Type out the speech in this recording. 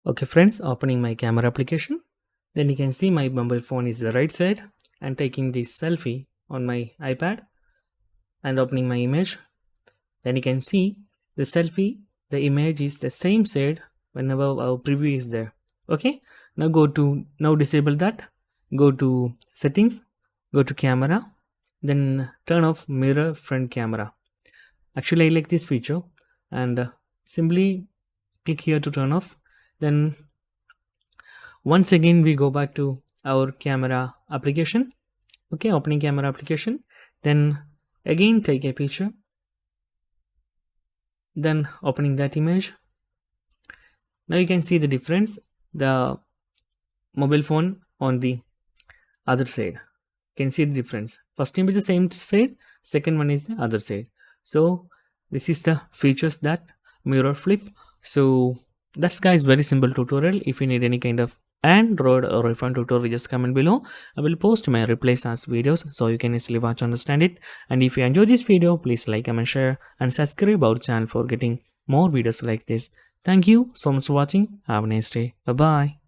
Okay friends, opening my camera application. Then you can see my mobile phone is the right side and taking this selfie on my iPad and opening my image. Then you can see the selfie, the image is the same side whenever our preview is there. Okay, now disable that. Go to settings, go to camera, then turn off mirror front camera. Actually I like this feature and simply click here to turn off. Then once again we go back to our camera application. Okay, opening camera application, then again take a picture, then opening that image. Now you can see the difference, the mobile phone on the other side. You can see the difference. First image is the same side, second one is the other side. So this is the features that mirror flip. So that's guys very simple tutorial. If you need any kind of Android or iPhone tutorial, just comment below. I will post my replays as videos so you can easily watch, understand it. And if you enjoy this video, please like, comment, share and subscribe our channel for getting more videos like this. Thank you so much for watching. Have a nice day. Bye bye.